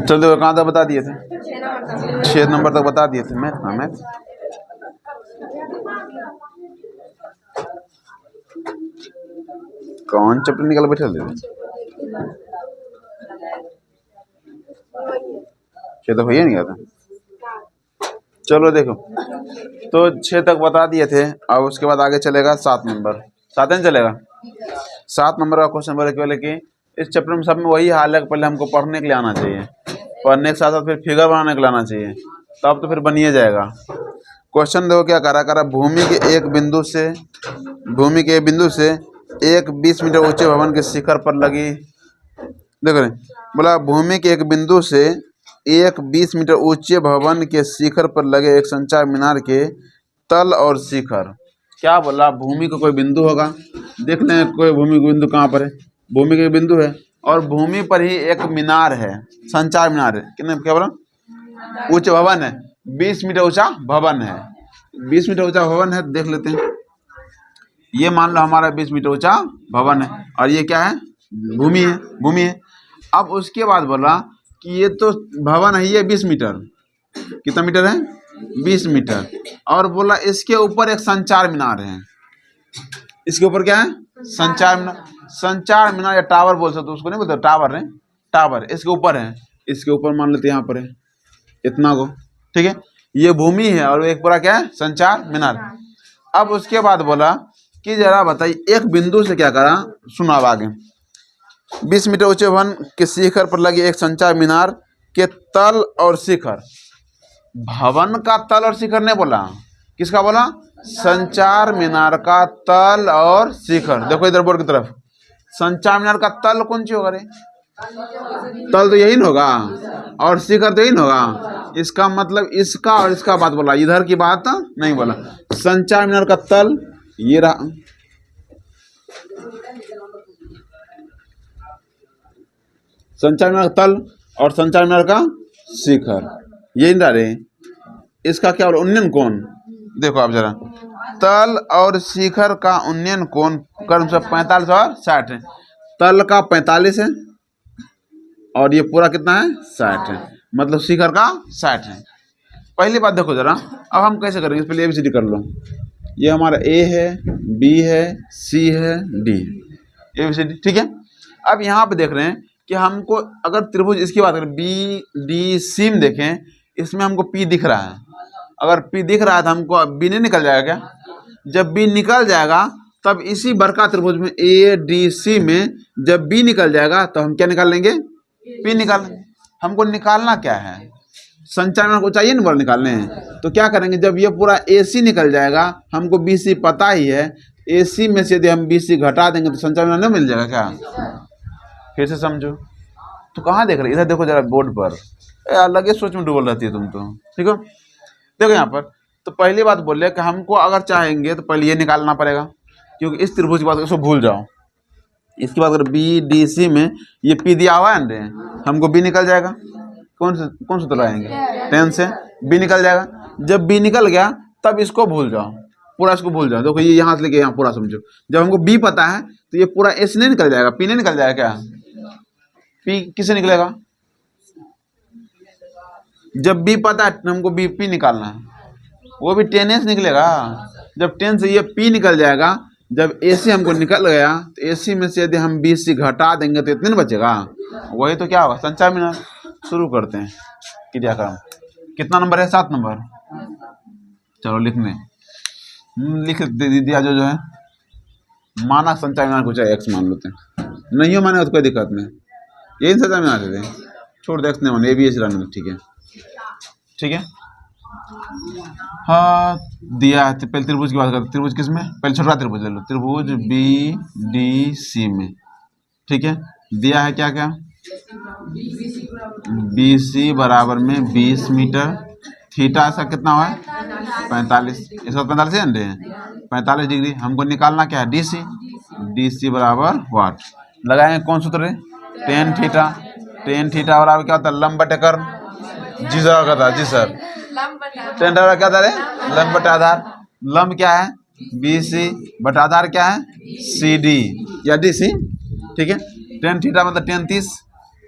चलो देखो कहाँ तक बता दिए थे, 6 नंबर तक बता दिए थे। मैथ ना मैथ, कौन चैप्टर निकल बैठे थे, 6 तो भैया नहीं गया था। चलो देखो, तो 6 तक बता दिए थे। अब उसके बाद आगे चलेगा 7 नंबर, 7 दिन चलेगा। 7 नंबर का क्वेश्चन बोले केवल कि इस चैप्टर में सब में वही हाल है कि पहले हमको पढ़ने के लिए आना चाहिए, पढ़ने के साथ साथ फिर फिगर बनाने के लिए आना चाहिए, तब तो फिर बनिए जाएगा। क्वेश्चन देखो क्या करा भूमि के एक बिंदु से एक 20 मीटर ऊंचे भवन के शिखर पर लगी, देखो बोला भूमि के एक बिंदु से एक 20 मीटर ऊंचे भवन के शिखर पर लगे एक संचार मीनार के तल और शिखर। क्या बोला, भूमि का कोई बिंदु होगा, देख लें कोई भूमि का बिंदु कहाँ पर है, भूमि का बिंदु है और भूमि पर ही एक मीनार है, संचार मीनार है। कितने क्या बोला, ऊंचे भवन है, 20 मीटर ऊंचा भवन है, 20 मीटर ऊंचा भवन है। देख लेते हैं, ये मान लो हमारा 20 मीटर ऊंचा भवन है और ये क्या है, भूमि है। अब उसके बाद बोला कि ये तो भवन है, ये 20 मीटर, कितना मीटर है, 20 मीटर, और बोला इसके ऊपर एक संचार मीनार है। इसके ऊपर क्या है, संचार मीनार या टावर बोल सकते हो, उसको नहीं बोलते टावर है, टावर इसके ऊपर है, इसके ऊपर मान लेते यहाँ पर है इतना को, ठीक है। ये भूमि है और एक पूरा क्या है, संचार मीनार। अब उसके बाद बोला कि जरा बताइए एक बिंदु से क्या करा, सुना अब आगे। 20 मीटर ऊंचे भवन के शिखर पर लगे एक संचार मीनार के तल और शिखर, भवन का तल और शिखर नहीं बोला, किसका बोला, संचार मीनार का तल और शिखर। देखो इधर बोर्ड की तरफ, संचार मीनार का तल कौन सी होगा रे, तल तो यही न होगा और शिखर तो यही न होगा, इसका मतलब इसका और इसका बात बोला, इधर की बात नहीं बोला। संचार मीनार का तल ये रहा, संचार मीनार का तल और संचार मीनार का शिखर, ये नहीं रहे। इसका क्या बोला, उन्नयन कोण। देखो आप जरा, तल और शिखर का उन्नयन कोण कर्म से 45 और 60 है। तल का 45 है और ये पूरा कितना है, 60 है, मतलब शिखर का 60 है। पहली बात देखो जरा, अब हम कैसे करेंगे, पहले ABCD कर लो। ये हमारा A है, B है, C है, D है, ABCD, ठीक है। अब यहाँ पे देख रहे हैं कि हमको अगर त्रिभुज इसकी बात करें BDC में देखें, इसमें हमको P दिख रहा है, अगर P दिख रहा है तो हमको B नहीं निकल जाएगा क्या, जब B निकल जाएगा तब इसी बड़का त्रिभुज में ADC में जब B निकल जाएगा तो हम क्या निकाल लेंगे, P निकाल लेंगे। हमको निकालना क्या है, संचार मीनार को चाहिए ना बोल निकालने, तो क्या करेंगे, जब ये पूरा AC निकल जाएगा, हमको BC पता ही है, AC में से यदि हम BC घटा देंगे तो संचार मीनार नहीं मिल जाएगा क्या, फिर से समझो। तो कहाँ देख रहे, इधर देखो जरा बोर्ड पर, अलग ही सोच में डूबल रहती है तुम तो, ठीक है। देखो यहाँ पर, तो पहली बात बोले कि हमको अगर चाहेंगे तो पहले ये निकालना पड़ेगा, क्योंकि इस त्रिभुज की बात इसको भूल जाओ, इसकी बात अगर BDC में ये P दिया हुआ है ना, हमको B निकल जाएगा, कौन से तो लगाएंगे, 10 से B निकल जाएगा। जब B निकल गया तब इसको भूल जाओ, पूरा इसको भूल जाओ। देखो ये यहाँ से लेके यहाँ पूरा समझो, जब हमको B पता है तो ये पूरा S नहीं निकल जाएगा, P नहीं निकल जाएगा क्या, P किससे निकलेगा, जब B पता है हमको P निकालना है, वो भी 10S निकलेगा। जब 10 से ये P निकल जाएगा, जब AC हमको निकल गया तो AC में से यदि हम BC घटा देंगे तो इतने बचेगा, वही तो क्या होगा, संचार मीनार। शुरू करते हैं क्रियाक्रम, कितना नंबर है, 7 नंबर। चलो लिखने, लिख दिया जो है, मानक संचार मीनार को चाहे X मान लेते हैं, नहीं हो मानेगा तो कोई दिक्कत नहीं, यही संचार मीनार देते हैं, छोड़ दे X नहीं माने, ABS रहने, ठीक है, ठीक है। हाँ दिया है, पहले त्रिभुज की बात करते, त्रिभुज किस में, पहले छोटा त्रिभुज ले लो, त्रिभुज BDC में, ठीक है। दिया है क्या क्या, BC बराबर में 20 मीटर, थीटा इसका कितना हुआ है 45, इसका 45 है 45 डिग्री। हमको निकालना क्या है, DC बराबर वाट, लगाएंगे कौन सूत्र है, टेन थीटा बराबर क्या होता है, लंब बटे कर्ण, जी सर क्या था, जी सर टेन थीटा क्या था रे, लंब बटे आधार, लंब क्या है BC बटा आधार क्या है CD या DC, ठीक है। टेन थीटा मतलब टेन 30,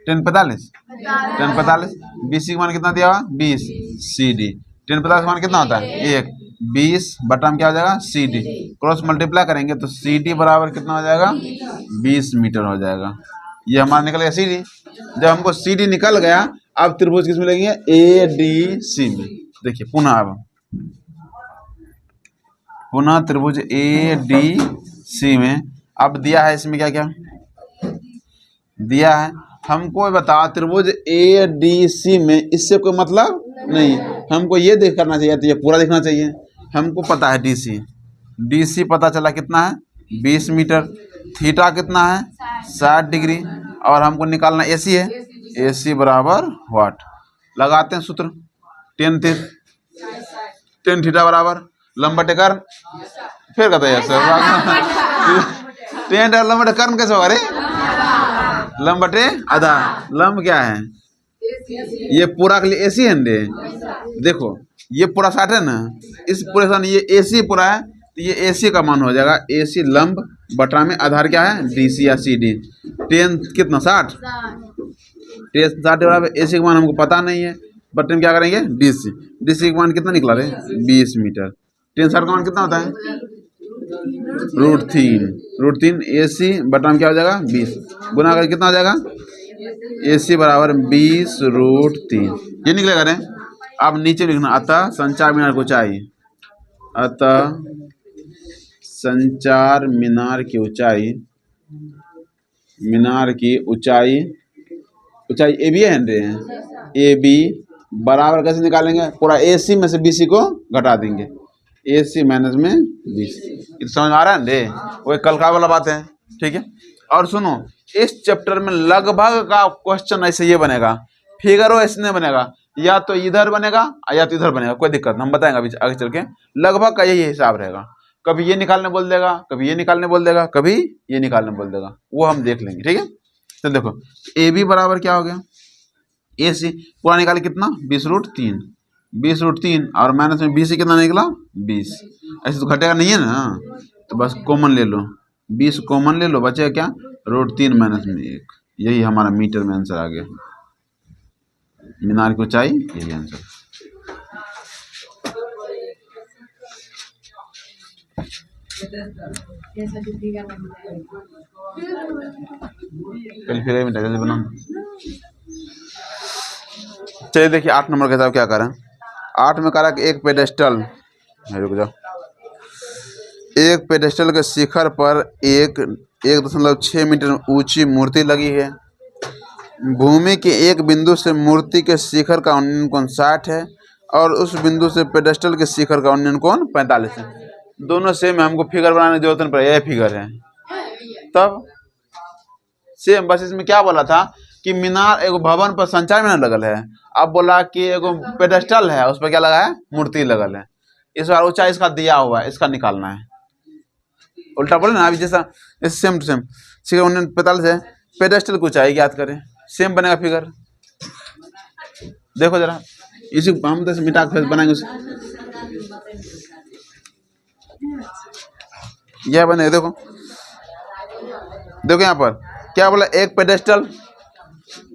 1045 1045 BC का मान कितना दिया हुआ 20 CD 1050 का मान कितना होता है 1 20 बटा में क्या हो जाएगा CD क्रॉस मल्टीप्लाई करेंगे तो CD बराबर कितना हो जाएगा 20 मीटर हो जाएगा। ये हमारा निकल गया CD। जब हमको CD निकल गया अब त्रिभुज किस में लगेंगे ADC में। देखिए पुनः त्रिभुज ADC में अब दिया है इसमें क्या क्या दिया है हमको बता त्रिभुज ADC में इससे कोई मतलब नहीं, हमको ये देख करना चाहिए तो ये पूरा देखना चाहिए। हमको पता है DC पता चला कितना है 20 मीटर, थीटा कितना है 60 डिग्री और हमको निकालना AC है, AC बराबर वाट। लगाते हैं सूत्र 10 थीटा बराबर लंब बटे कर्ण। फिर कहते हैं टेन लंब बटे कर्ण कैसे होगा रे लंब बटे आधा। लंब क्या है ये पूरा के लिए AC है ना देखो ये पूरा 60 है ना इस पूरे सन ये AC पूरा है तो ये AC का मान हो जाएगा AC लंब बटा में आधार क्या है DC या CD। 10 कितना 60 बराबर AC का मान हमको पता नहीं है बटे में क्या करेंगे DC का मान कितना निकला रे 20 मीटर। 10 60 का मान कितना होता है √3 AC बटा में क्या हो जाएगा 20 गुना करके कितना हो जाएगा AC बराबर 20 √3 ये निकलेगा रे। अब नीचे लिखना अतः संचार मीनार की ऊंचाई, अतः संचार मीनार की ऊंचाई AB है AB बराबर कैसे निकालेंगे पूरा AC में से BC को घटा देंगे AC माइनस में 20। ये समझ आ रहा है रे वही कल का वाला बात है ठीक है। और सुनो इस चैप्टर में लगभग का क्वेश्चन ऐसे ये बनेगा फिगर ऐसे नहीं बनेगा या तो इधर बनेगा या तो इधर बनेगा कोई दिक्कत हम बताएंगे अभी आगे चल के। लगभग का यही हिसाब रहेगा कभी ये निकालने बोल देगा कभी ये निकालने बोल देगा कभी ये निकालने बोल देगा वो हम देख लेंगे ठीक है। तो देखो AB बराबर क्या हो गया AC पूरा निकाले कितना 20 √3 और माइनस में BC कितना निकला 20। ऐसे तो घटेगा नहीं है ना तो बस कॉमन ले लो 20 कॉमन ले लो बचेगा क्या √3 माइनस में 1। यही हमारा मीटर में आंसर आ गया मीनार की ऊंचाई यही आंसर। जल्दी बना चलिए देखिए 8 नंबर के हिसाब क्या करें। 8 में करा कि एक पेडेस्टल रुक जाओ एक पेडेस्टल के शिखर पर 1.6 मीटर ऊंची मूर्ति लगी है। भूमि के एक बिंदु से मूर्ति के शिखर का उन्नयन कोण 60 है और उस बिंदु से पेडेस्टल के शिखर का उन्नयन कोण 45 है। दोनों सेम है हमको फिगर बनाने की जरूरत नहीं पड़ेगी, यह फिगर है तब सेम। बस इसमें क्या बोला था कि मीनार एगो भवन पर संचार मीनार लगल है, अब बोला कि एगो पेडेस्टल है उस पर क्या लगा है मूर्ति लगल है। इस बार ऊंचाई इसका दिया हुआ है इसका निकालना है। उल्टा बोले ना अभी जैसा सेम टू सेम शिखर 45 है पेडेस्टल की ऊंचाई याद करें सेम बनेगा फिगर। देखो जरा इसी हम तो मिटा के बनाएंगे यह बनेगा। देखो यहाँ पर क्या बोला एक पेडेस्टल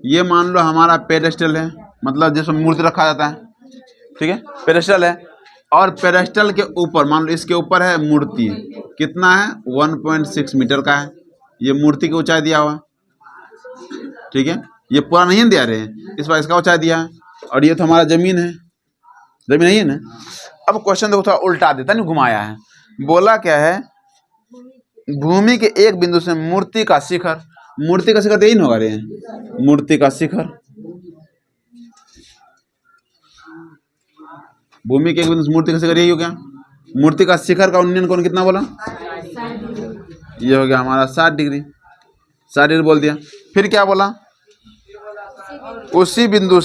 ये मान लो हमारा पेडेस्टल है मतलब जिसमें मूर्ति रखा जाता है ठीक है पेडेस्टल है और पेडेस्टल के ऊपर मान लो इसके ऊपर है मूर्ति कितना है 1.6 मीटर का है। ये मूर्ति की ऊंचाई दिया हुआ ठीक है ये पूरा नहीं दिया रहे इस बार इसका ऊंचाई दिया और ये तो हमारा जमीन है नहीं है ना। अब क्वेश्चन देखो थोड़ा उल्टा देता नहीं घुमाया है। बोला क्या है भूमि के एक बिंदु से मूर्ति का शिखर तो यही होगा रे मूर्ति का शिखर। भूमि के एक बिंदु से मूर्ति का शिखर यही हो गया। मूर्ति का शिखर का उन्नयन कोण कितना बोला ये हो गया हमारा 60 डिग्री बोल दिया। फिर क्या बोला उसी बिंदु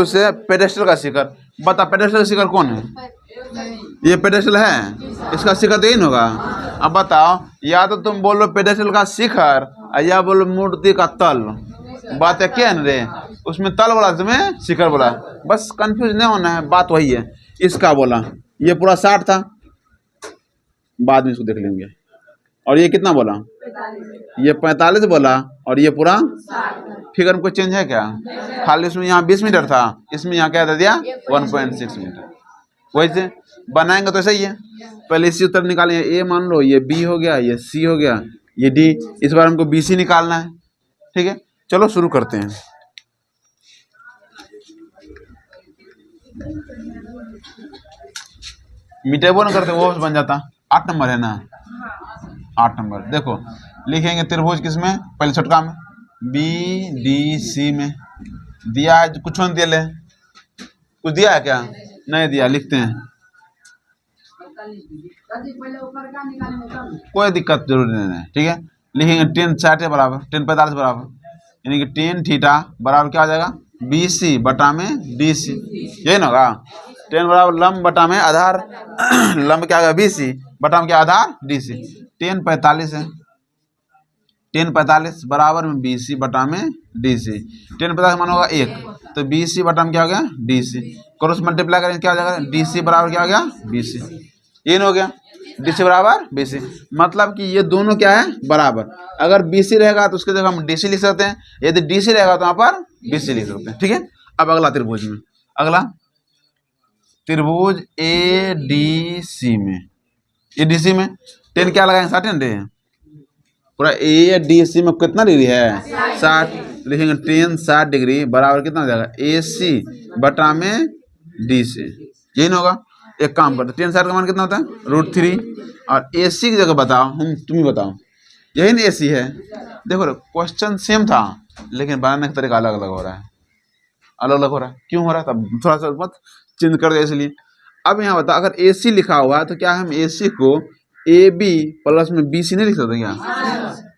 से पेडेस्टल का शिखर। बता पेडेस्टल का शिखर कौन है ये पेडेस्टल है इसका शिखर तो यही होगा। अब बताओ या तो तुम बोलो पेडेस्टल का शिखर या बोलो मूर्ति का तल। बात है क्या रे उसमें तल बोला तुम्हें शिखर बोला बस कंफ्यूज नहीं होना है बात वही है। इसका बोला ये पूरा 60 था बाद में इसको देख लेंगे और ये कितना बोला, ये 45 बोला, और ये पूरा फिगर में कोई चेंज है क्या? खाली इसमें यहाँ 20 मीटर था, इसमें यहाँ क्या दे दिया 1.6 मीटर। वैसे बनाएंगे तो सही है, पहले इसी उत्तर निकालेंगे। ए मान लो, ये बी हो गया, ये सी हो गया, ये डी। इस बार हमको बी सी निकालना है। ठीक है, चलो शुरू करते हैं। मीटर न करते वो बन जाता। 8 नंबर है ना, 8 नंबर। देखो लिखेंगे त्रिभुज किसमें, पहले छोटका में बी डी सी में। दिया है कुछ नहीं दिया, ले कुछ दिया है क्या? नहीं दिया, लिखते हैं, कोई दिक्कत जरूर नहीं है। ठीक है, लिखेंगे 10 60 बराबर 10 45 बराबर, यानी कि 10 थीटा बराबर क्या हो जाएगा, बी सी बटा में डी सी। यही ना होगा, 10 बराबर लंब बटा में आधार लंब क्या होगा, बी सी बटा में क्या आधार डी सी। 10 45 है, 10 45 बराबर में बी सी बटा में डी सी। 10 50 मान होगा 1, तो बी सी बटा में क्या हो गया डी सी। क्रॉस मल्टीप्लाई करेंगे क्या हो जाएगा, डी सी बराबर क्या हो गया बी सी। ये हो गया डी सी बराबर बी सी, मतलब कि ये दोनों क्या है बराबर। अगर बी सी रहेगा तो उसके जगह हम डी सी लिख सकते हैं, यदि डी सी रहेगा तो यहाँ पर बी सी लिख सकते हैं। ठीक है, अब अगला त्रिभुज में, अगला त्रिभुज ए डी सी में। ए डी सी में 10 क्या लगाएंगे 60 डे, पूरा ए डी सी में कितना डिग्री है 60, लिखेंगे 10 60 डिग्री बराबर कितना हो जाएगा ए सी बटा में डी सी। यही ना होगा। एक काम करते 10 60 का मान कितना होता है √3, और ए सी की जगह बताओ, हम तुम ही बताओ, यही ना ए सी है। देखो क्वेश्चन सेम था लेकिन बनाने का तरीका अलग अलग हो रहा है, अलग अलग हो रहा है। क्यों हो रहा है, तब थोड़ा सा मत चेंज कर दे इसलिए। अब यहाँ बताओ, अगर ए सी लिखा हुआ है तो क्या हम ए सी को ए बी प्लस में बी सी नहीं लिख सकते क्या?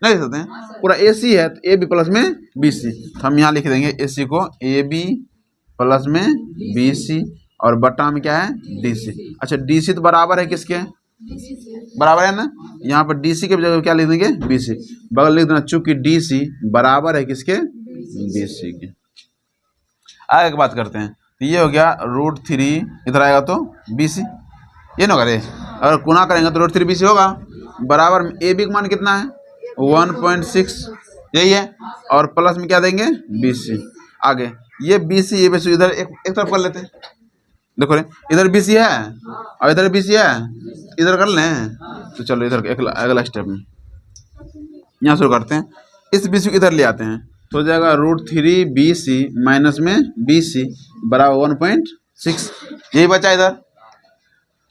नहीं लिख सकते हैं, पूरा ए सी है तो ए बी प्लस में बी सी। तो हम यहाँ लिख देंगे ए सी को ए बी प्लस में बी सी, और बटा में क्या है डी सी। अच्छा डी सी तो बराबर है किसके, बराबर है ना, यहाँ पर डी सी के जगह क्या लिख देंगे बी सी, बगल लिख देना, चूंकि डी सी बराबर है किसके बी सी के। आगे की बात करते हैं, तो ये हो गया √3, इधर आएगा तो बी सी, ये ना करे। अगर गुना करेंगे तो √3 बी सी होगा, बराबर में ए बी का मान कितना है 1.6, यही है, और प्लस में क्या देंगे बी सी। आगे ये बी सी, ये बी सी इधर एक तरफ कर लेते हैं। देखो रे, इधर बी सी है और इधर बी सी है, इधर कर लें। तो चलो इधर अगला स्टेप में यहाँ शुरू करते हैं। इस बी सी को इधर ले आते हैं तो हो जाएगा √3 बी सी माइनस में बी सी बराबर 1.6, यही बचा इधर।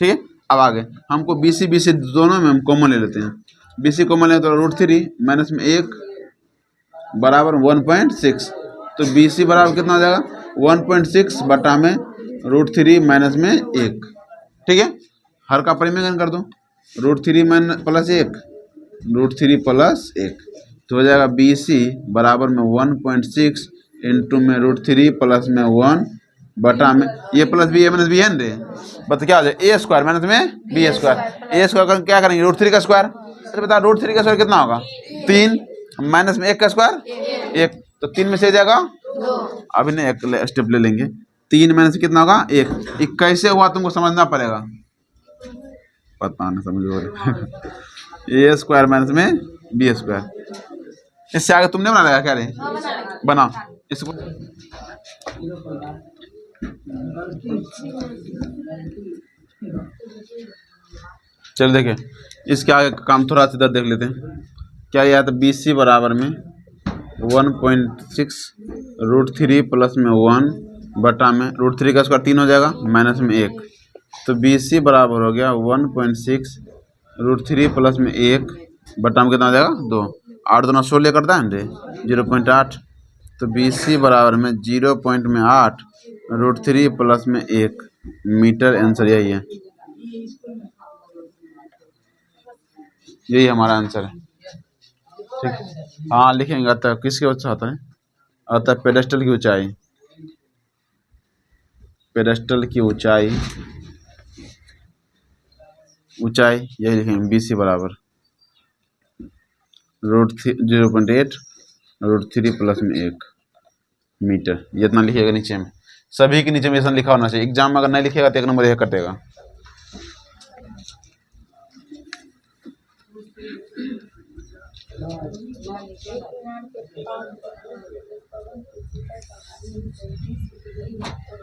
ठीक है, अब आगे हमको बी सी दोनों में हम कॉमन ले लेते हैं। बी सी कॉमन ले तो √3 माइनस में 1 बराबर 1.6, तो बी सी बराबर कितना हो जाएगा 1.6 बटा में √3 माइनस में 1। ठीक है, हर का परिमेय कर दो, √3 माइनस प्लस 1 √3 प्लस 1, तो हो जाएगा बी सी बराबर में 1.6 इंटू में √3 प्लस में 1 बटा में ये प्लस बी ए माइनस बी है ना रे, बता क्या हो जाए ए स्क्वायर माइनस में बी स्क्वायर। ए स्क्वायर क्या करेंगे √3 का स्क्वायर, अरे बता √3 का स्क्वायर कितना होगा 3, माइनस में 1 का स्क्वायर 1, तो 3 में से जाएगा 2। अभी नहीं एक स्टेप ले लेंगे, 3 माइनस कितना होगा 1। ये कैसे हुआ तुमको समझना पड़ेगा, पता नहीं समझ ए स्क्वायर माइनस में बी स्क्वायर। इससे आगे तुमने बना लगा क्या रे, बनाओ इसको। चल देखे इसके आगे काम थोड़ा सा इधर देख लेते हैं। क्या यह तो बी सी बराबर में 1.6 √3 प्लस में 1 बटा में √3 का स्क्वायर 3 हो जाएगा माइनस में 1, तो बी सी बराबर हो गया 1.6 √3 प्लस में 1 बटा में कितना हो जाएगा 2। 8 2 16 करता है रे 0.8, तो बी सी बराबर में 0.8 √3 प्लस में 1 मीटर। आंसर यही है, यही हमारा आंसर है। ठीक, हाँ लिखेंगे। अतः किसके वजह से आता है, अतः पेडेस्टल की ऊंचाई, पेडेस्टल की ऊंचाई यही लिखेंगे बी सी बराबर √0.8 √3 प्लस में 1 मीटर। ये इतना लिखिएगा नीचे में, सभी के नीचे में ऐसा लिखा होना चाहिए। एग्जाम में अगर नहीं लिखेगा तो 1 नंबर यह कटेगा।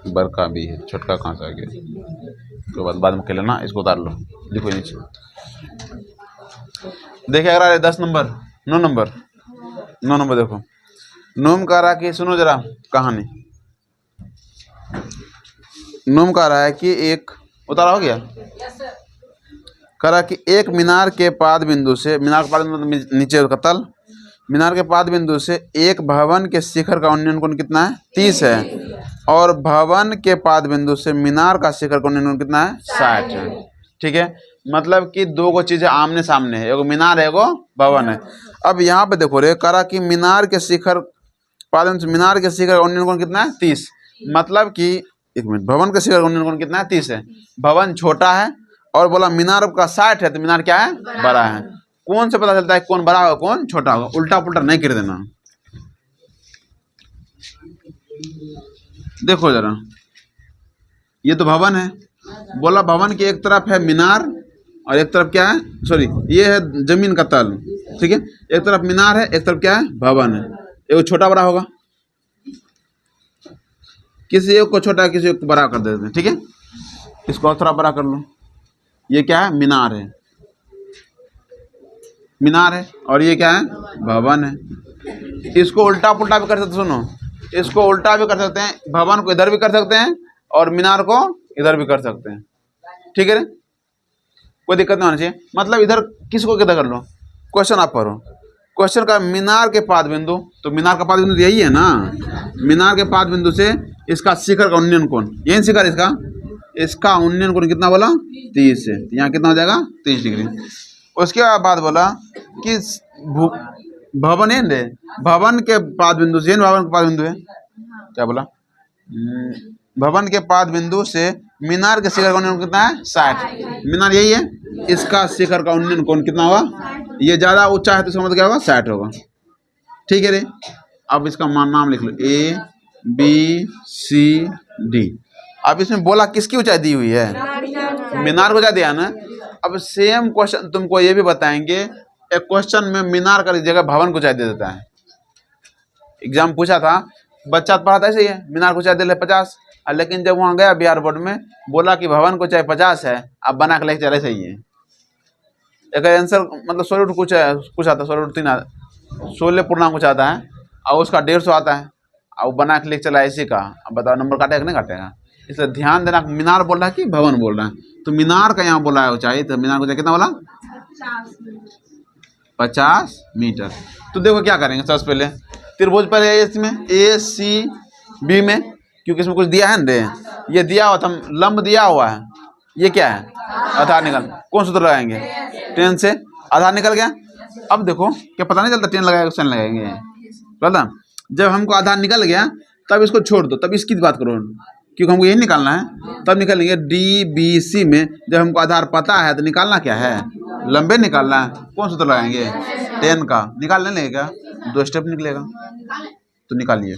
बड़का भी है, छोटका कहाँ से आ गया? तो बाद में कर लेना, इसको उतार लो, लिखो नीचे। देखिए अगर 10 नंबर 9 नंबर 9 नंबर देखो, नोम कह रहा है कि सुनो जरा कहानी। नोम कह रहा है कि एक, उतारा हो गया, कह रहा कि एक मीनार के पाद बिंदु से, मीनार के पाद बिंदु नीचे का तल, मीनार के पाद बिंदु से एक भवन के शिखर का उन्नयन कोण कितना है? 30 है। और भवन के पाद बिंदु से मीनार का शिखर का उन्नयन कोण कितना है? 60 है। ठीक है, मतलब कि दो को चीजें आमने सामने है, एगो मीनार है एगो भवन है। अब यहाँ पे देखो रे, करा कि मीनार के शिखर पाद बिंदु से मीनार के शिखर का उन्नयन कोण कितना है? 30। मतलब कि एक मिनट, भवन के शिखर का उन्नयन कोण कितना है? 30 है। भवन छोटा है और बोला मीनार का 60 है, तो मीनार क्या है? बड़ा है। कौन से पता चलता है कौन बड़ा होगा कौन छोटा होगा? उल्टा पुल्टा नहीं कर देना। देखो जरा, ये तो भवन है, बोला भवन की एक तरफ है मीनार और एक तरफ क्या है? सॉरी, ये है जमीन का तल। ठीक है, एक तरफ मीनार है, एक तरफ क्या है? भवन है। एक छोटा बड़ा होगा, किसी एक को छोटा किसी एक को बड़ा कर देते हैं। ठीक है, इसको और थोड़ा बड़ा कर लो। ये क्या है? मीनार है, मीनार है, और ये क्या है? भवन है। इसको उल्टा पुल्टा भी कर सकते, सुनो, इसको उल्टा भी कर सकते हैं, भवन को इधर भी कर सकते हैं और मीनार को इधर भी कर सकते हैं। ठीक है रे, कोई दिक्कत नहीं होनी चाहिए। मतलब इधर किसको किधर कर लो, क्वेश्चन आप पढ़ो। क्वेश्चन का मीनार के पाद बिंदु, तो मीनार का पाद बिंदु यही है ना, मीनार के पाद बिंदु से इसका शिखर का उन्नयन कोण, यही शिखर इसका उन्नयन कोण कितना बोला? 30 है। यहाँ कितना हो जाएगा? 30 डिग्री। उसके बाद बोला कि भवन है दे, भवन के पाद बिंदु से, भवन के पाद बिंदु है, क्या बोला? भवन के पाद बिंदु से मीनार के शिखर का उन्नयन कितना है? 60। मीनार यही है, इसका शिखर का उन्नयन कोण कितना होगा? ये ज्यादा ऊंचा है तो इसका मतलब क्या होगा? 60 होगा। ठीक है रे, अब इसका नाम लिख लो, A B C D। अब इसमें बोला किसकी ऊंचाई दी हुई है? मीनार को ऊंचाई दिया ना। अब सेम क्वेश्चन तुमको ये भी बताएंगे, एक क्वेश्चन में मीनार का जगह भवन को ऊंचाई दे देता है। एग्जाम पूछा था, बच्चा पढ़ा था ऐसे ही है, मीनार को ऊंचाई दे ले 50, लेकिन जब वहाँ गया बिहार बोर्ड में, बोला कि भवन को ऊंचाई 50 है, अब बना के लेके चले सही है। एक आंसर मतलब 100 रूट कुछ आता है, 100 रूट 3 16 पूर्णांक कुछ आता है, और उसका 150 आता है, और बना के लेके चला ऐसे का। अब बताओ नंबर काटेगा नहीं काटेगा? इसलिए ध्यान देना, मीनार बोल रहा है कि भवन बोल रहा है। तो मीनार का यहाँ बोला है ऊंचाई, तो मीनार को कितना बोला? 50 मीटर। तो देखो क्या करेंगे, सबसे पहले त्रिभुज पर है इसमें ACB में, क्योंकि इसमें कुछ दिया है ना, ये दिया हुआ था, लंब दिया हुआ है, ये क्या है? आधार निकल, कौन सूत्र लगाएंगे? 10 से आधार निकल गया। अब देखो क्या पता नहीं चलता 10 लगाएगा साइन लगाएंगे, पता? जब हमको आधार निकल गया तब इसको छोड़ दो, तब इसकी बात करो, क्योंकि हमको यही निकालना है। तब निकालेंगे DBC में, जब हमको आधार पता है तो निकालना क्या है? लंबे निकालना है। कौन सूत्र लगाएंगे? 10 का। निकाल नहीं लेगा, 2 स्टेप निकलेगा, तो निकालिए।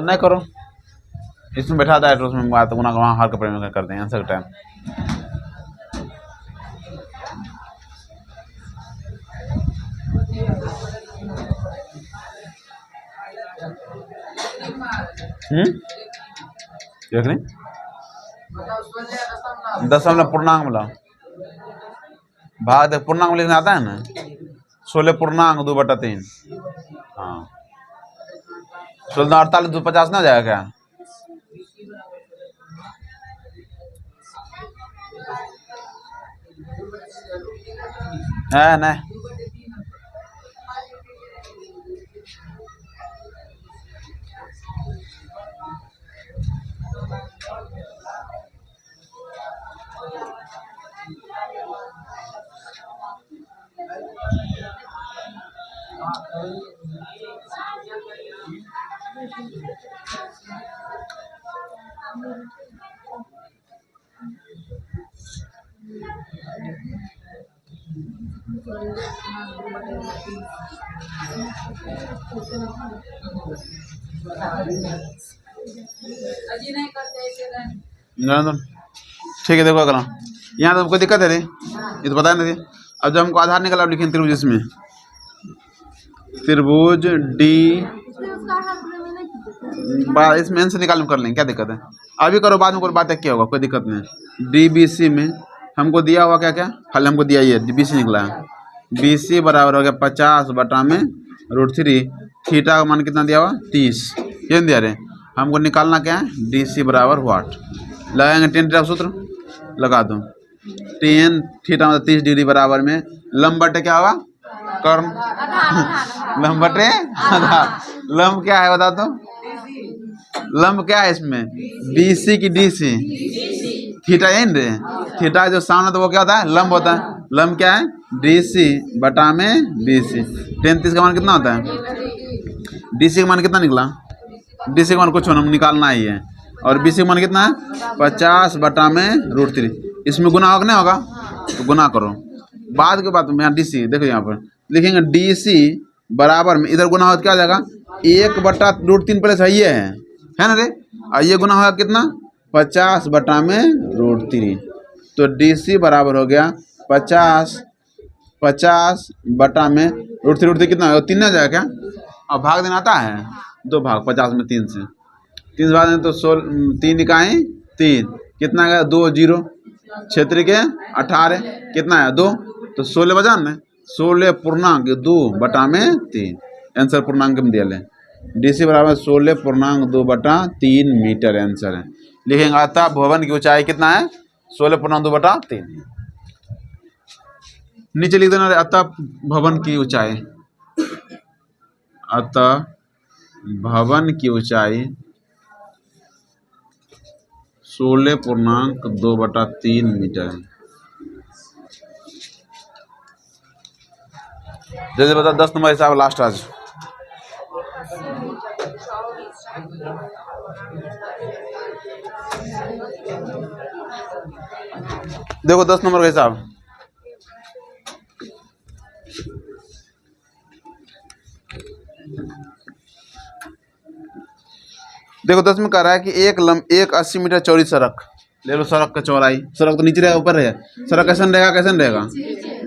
नहीं करो, इसमें बैठा था तो उसमें बात गुना वहाँ हर कपड़े में कर दें आंसर टाइम। देख रहे दशमलव पूर्णांक मतलब भाग देख पूर्णांक लिखना आता है ना, 16 पूर्णांक 2/3। हाँ 16 48 250 ना जाएगा क्या? है नहीं ठीक है। देखो अगला यहाँ तो हमको दिक्कत है रे, ये तो पता नहीं थी। अब जब हमको आधार निकला, अब लिखेंगे त्रिभुज, इसमें त्रिभुज डी इसमें से निकाल कर लेंगे, क्या दिक्कत है? अभी करो, बाद में कोई बात है, क्या होगा, कोई दिक्कत नहीं। डी बी सी में हमको दिया हुआ क्या क्या खाली हमको दिया, ये बी सी निकला है। बी सी बराबर हो गया 50/√3। थीटा का मान कितना दिया हुआ 30, ये दिया रे। हमको निकालना क्या है, डी सी बराबर वाट। लगाएंगे टेन थीटा सूत्र, लगा दो। टेन थीटा मतलब 30 डिग्री बराबर में लंब बटे क्या होगा, कर्म। लंब बटे आधार। लंब क्या है बता दो, लंब क्या है इसमें, बी सी की डी सी। थीटा यही रे, थीटा जो सामने तो वो क्या होता है, लंब होता है। लंब क्या है, डी सी बटा में बी सी। 33 का मान कितना होता है, डी सी का मान कितना निकला, डी सी का मान कुछ हम निकालना ही है। और बी सी का मान कितना है, 50/√3। इसमें गुना होगा नहीं होगा, तो गुना करो। बाद के बाद में यहाँ डी सी देखो, यहाँ पर लिखेंगे डी सी बराबर में, इधर गुना हो तो क्या हो जाएगा, 1/√3 प्लस है ना रे। और ये गुना होगा कितना, 50/√3। तो डी सी बराबर हो गया 50/√3 कितना होगा, 3 ना जाएगा क्या? और भाग देना आता है, 2 भाग 50 में 3 से 3 से भाग दें तो 3 इकाई 3 कितना है, 2 0 क्षेत्र के 18 कितना है 2, तो 16 बजा ना, 16.2/3 आंसर पूर्णांक में दिया ले। डी सी बराबर 16.2/3 मीटर आंसर है। लिखेंगे अतः भवन की ऊंचाई कितना है, 16.2/3। नीचे लिख देना अतः भवन की ऊंचाई, अतः भवन की ऊंचाई 16.2/3 मीटर है। जैसे बता 10 नंबर हिसाब लास्ट आज। देखो 10 नंबर का हिसाब, देखो 10 में कह रहा है कि एक 80 मीटर चौड़ी सड़क ले लो। सड़क का चौड़ाई, सड़क तो नीचे रहेगा ऊपर रहेगा, सड़क कैसे रहेगा, कैसे रहेगा,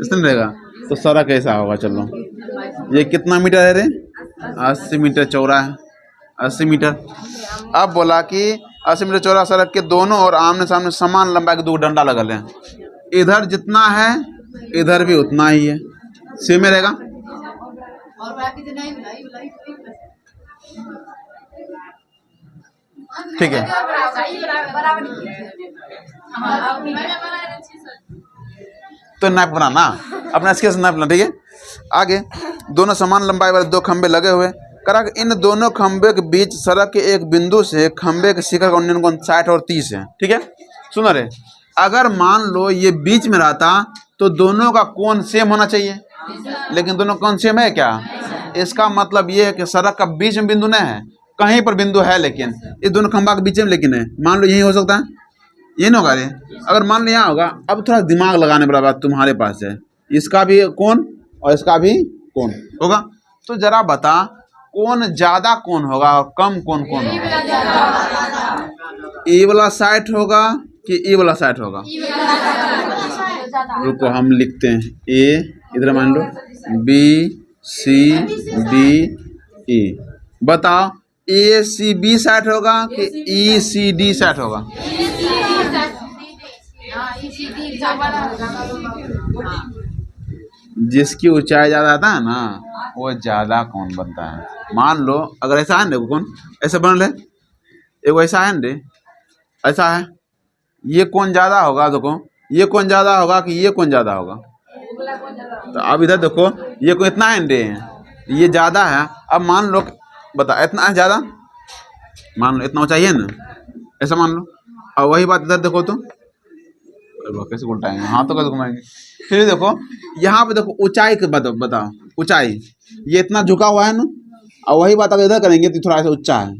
ऐसे रहेगा। तो सड़क ऐसा होगा, चलो ये कितना मीटर है रे, 80 मीटर चौड़ा है, 80 मीटर। अब बोला कि 80 मीटर चौड़ा सड़क के दोनों और आमने सामने समान लंबाई के 2 डंडा लगल है। इधर जितना है इधर भी उतना ही है, सेम में रहेगा। ठीक है, तो नाप बनाना अपना स्केच नाप लेना, ठीक है। आगे दोनों समान लंबाई वाले दो खंबे लगे हुए, करा कि इन दोनों खंबे के बीच सड़क के एक बिंदु से खंबे के शिखर का उन्नयन कोण 60 और 30 है। ठीक है, सुनो रे, अगर मान लो ये बीच में रहता तो दोनों का कोण सेम होना चाहिए, लेकिन दोनों कोण सेम है क्या? इसका मतलब ये है कि सड़क का बीच में बिंदु नहीं है, कहीं पर बिंदु है, लेकिन इस दोनों खंबा के बीच में लेकिन है। मान लो यही हो सकता है, ये नहीं होगा रे। अगर मान लो यहाँ होगा, अब थोड़ा दिमाग लगाने वाला बात तुम्हारे पास है, इसका भी कोण और इसका भी कोण होगा, तो जरा बता कौन ज्यादा कोण होगा और कम कौन कौन होगा? ए वाला 60 होगा कि ए वाला 60 होगा? रुको हम लिखते हैं, ए इधर मान लो, बी सी डी ई, बताओ ए सी बी 60 होगा कि ई सी डी 60 होगा? जिसकी ऊंचाई ज्यादा आता है ना वो ज्यादा कोण बनता है। मान लो अगर ऐसा है ना, कोण ऐसे बन रहे, एक ऐसा है ना, ऐसा है, ये कोण ज्यादा होगा, देखो ये कोण ज्यादा होगा कि ये कोण ज्यादा होगा? तो अब इधर देखो, ये कोण इतना है, ये ज्यादा है। अब मान लो, बता इतना है ज्यादा, मान लो इतना ऊंचाई है ना, ऐसा मान लो। और वही बात इधर देखो तो कैसे उल्टाएंगे, हाँ तो कैसे घुमाएंगे? फिर देखो यहाँ पे देखो ऊंचाई के बताओ ऊंचाई, ये इतना झुका हुआ है ना, और वही बात अगर इधर करेंगे तो थोड़ा सा ऊंचा है,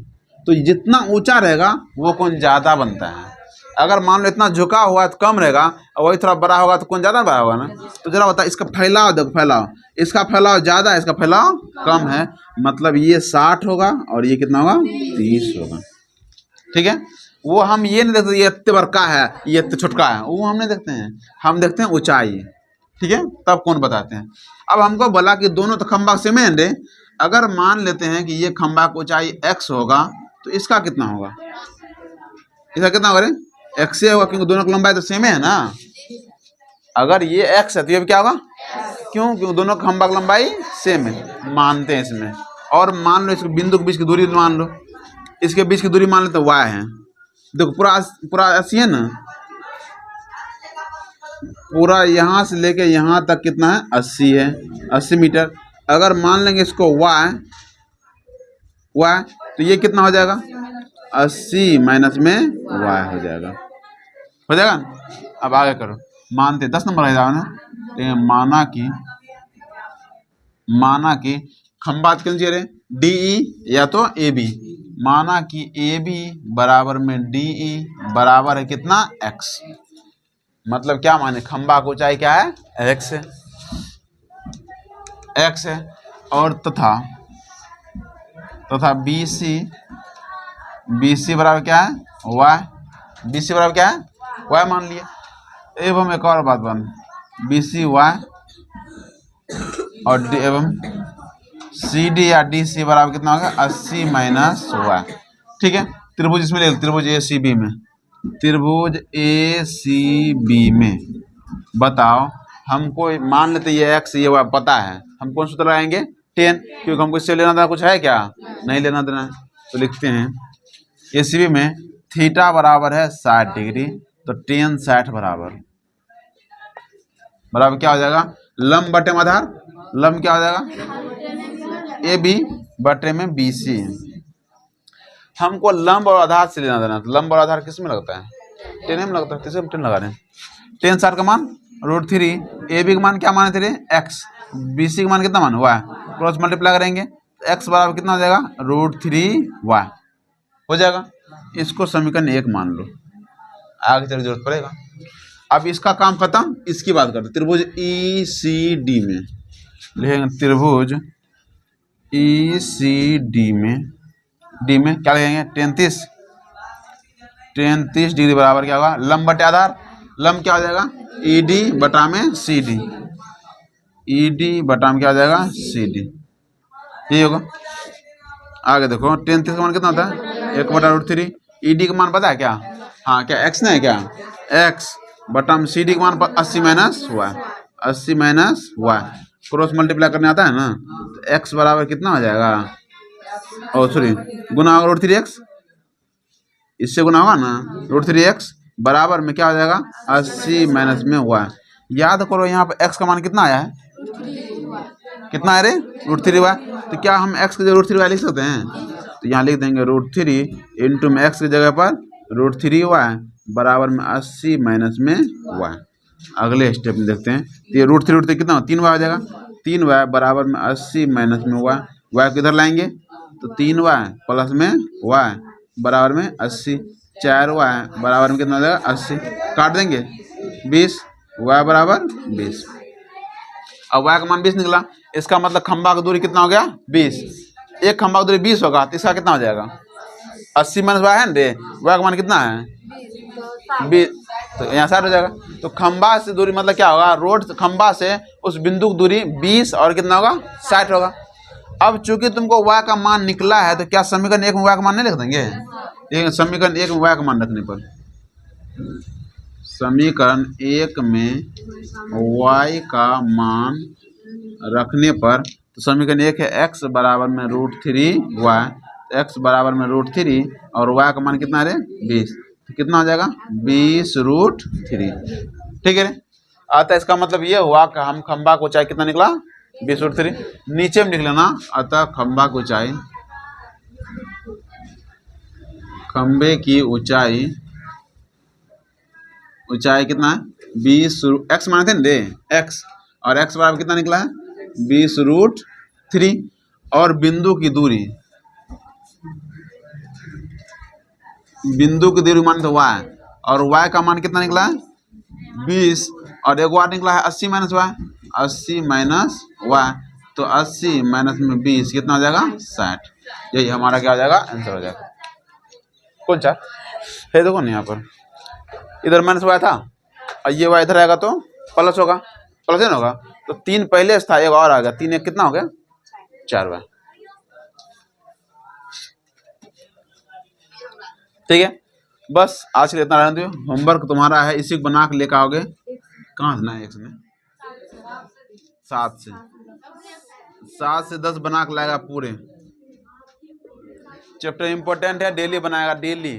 तो जितना ऊंचा रहेगा वो कोण ज्यादा बनता है। अगर मान लो इतना झुका हुआ है तो कम रहेगा, और वही थोड़ा बड़ा होगा तो कोण ज्यादा बड़ा होगा ना। तो जरा बता, इसका फैलाव देखो, फैलाव, इसका फैलाव ज्यादा है, इसका फैलाव कम है, मतलब ये 60 होगा और ये कितना होगा? 30 होगा। ठीक है, वो हम ये नहीं देखते ये इतने बड़का है ये इतने छोटका है, वो हम नहीं देखते हैं, हम देखते हैं ऊंचाई। ठीक है, तब कौन बताते हैं। अब हमको बोला कि दोनों तो खंबा सेम है रे, अगर मान लेते हैं कि ये खंबा की ऊंचाई x होगा तो इसका कितना होगा? इसका कितना होगा रे? x से होगा, क्योंकि दोनों की लंबाई तो सेम है ना। अगर ये x है तो ये भी क्या होगा? क्यों दोनों खंबा की लंबाई सेम है, मानते हैं इसमें। और मान लो इसके बिंदु के बीच की दूरी मान लो, इसके बीच की दूरी मान लो तो y है। देखो पूरा 80 है ना, पूरा यहाँ से लेके यहाँ तक कितना है? 80 है, 80 मीटर। अगर मान लेंगे इसको y तो ये कितना हो जाएगा? 80 माइनस में y हो जाएगा, अब आगे करो, मानते 10 नंबर है ना। माना कि खंबा क्यों चाहिए डी ई या तो ए बी, माना कि ए बी बराबर में डी ई बराबर है कितना? x। मतलब क्या माने, खंबा की ऊंचाई क्या है? x है, x है। और तथा बी सी बराबर क्या है? y। बी सी बराबर क्या है? y मान लिया। एवं एक और बात बन, बी सी y और डी एवं सी डी या डी सी बराबर कितना होगा? 80 माइनस y। ठीक है, त्रिभुज इसमें ले, त्रिभुज ए सी बी में, त्रिभुज ए सी बी में बताओ, हमको मान लेते ये x ये y पता है, हम कौन सूत्र लगाएंगे? 10, क्योंकि हमको इससे लेना देना कुछ है क्या? नहीं लेना देना है। तो लिखते हैं ए सी बी में थीटा बराबर है 60 डिग्री, तो 10 60 बराबर क्या हो जाएगा? लंब बटे में आधार, लंब क्या हो जाएगा? ए बी बटे में बी सी। हमको लंब और आधार से लेना देना, तो लंब और आधार किस में लगता है? 10 में लगता है, किस में 10 लगा रहे हैं। 10 60 का मान √3, ए बी का मान क्या माने थे? x, बी सी का मान कितना मान? y, क्रॉस मल्टीप्लाई करेंगे x बराबर कितना हो जाएगा? √3y हो जाएगा। इसको समीकरण 1 मान लो, आगे चल जरूरत पड़ेगा। अब इसका काम खत्म, इसकी बात करते, त्रिभुज ई सी डी में लिखेंगे, त्रिभुज ई सी डी में क्या लिखेंगे? 33 डिग्री बराबर क्या होगा? लंब बटे आधार, लंब क्या हो जाएगा? ई डी बटा में सी डी, ई डी बटा में क्या हो जाएगा? सी डी, यही होगा। आगे देखो 33 का मान कितना होता है? 1/√3। ई डी का मान पता है क्या? हाँ, क्या x नहीं है क्या? x बटा में सी डी का मान 80 minus y, 80 minus y, cross multiply करने आता है ना, तो x बराबर कितना हो जाएगा? और सॉरी गुना होगा √3x, इससे गुना होगा ना, √3x बराबर में क्या हो जाएगा? 80 माइनस में y। याद करो यहाँ पर x का मान कितना आया है? कितना है रे, √3y। तो क्या हम x की जगह √3y लिख सकते हैं? तो यहाँ लिख देंगे √3 इंटू में x की जगह पर √3y बराबर में 80 माइनस में y। अगले स्टेप में देखते हैं, तो ये √3 कितना 3y हो जाएगा। 3y बराबर में 80 माइनस में y किधर लाएंगे, तो 3y प्लस में y बराबर में 80, 4y बराबर में कितना हो जाएगा 80, काट देंगे 20, y बराबर 20। अब y का मान 20 निकला, इसका मतलब खंभा की दूरी कितना हो गया 20। एक खंभा की दूरी 20 होगा तो इसका कितना हो जाएगा 80 माइनस y है ना रे, y का मान कितना है 20, तो यहाँ 60 हो जाएगा। तो खंभा से दूरी मतलब क्या होगा, रोड खंभा से उस बिंदु की दूरी 20 और कितना होगा 60 होगा। अब चूंकि तुमको y का मान निकला है तो क्या समीकरण 1 में y का मान नहीं लिख देंगे? समीकरण 1 में y का मान रखने पर, समीकरण 1 में y का मान रखने पर, तो समीकरण 1 है x बराबर में √3y, x बराबर में √3 और y का मान कितना है रे 20, तो कितना हो जाएगा 20√3। ठीक है रे। अतः इसका मतलब ये हुआ कि हम खंभा की ऊंचाई कितना निकला 20√3। नीचे में लिख लेना, अतः खंभा की ऊंचाई, खंभे की ऊंचाई कितना है 20, x माने थे ना रे x, और x बराबर कितना निकला है 20√3, और बिंदु की दूरी मान तो y, और y का मान कितना निकला है 20, और एक बार निकला है 80 माइनस y, 80 माइनस y, तो 80 माइनस में 20 कितना हो जाएगा 60। यही हमारा क्या हो जाएगा आंसर हो जाएगा। कौन सा है देखो ना, यहाँ पर इधर माइनस y था और ये y इधर आएगा तो प्लस होगा, प्लस है ना होगा, तो 3 पहले था एक और आ गया, 3 एक कितना हो गया 4y। ठीक है, बस आज के लिए इतना रहने दो। होमवर्क तुम्हारा है, इसी को बना के लेकर आओगे। कहाँ से ना एक ने 7 से 10 बना के लाएगा पूरे। चैप्टर इंपॉर्टेंट है, डेली बनाएगा, डेली।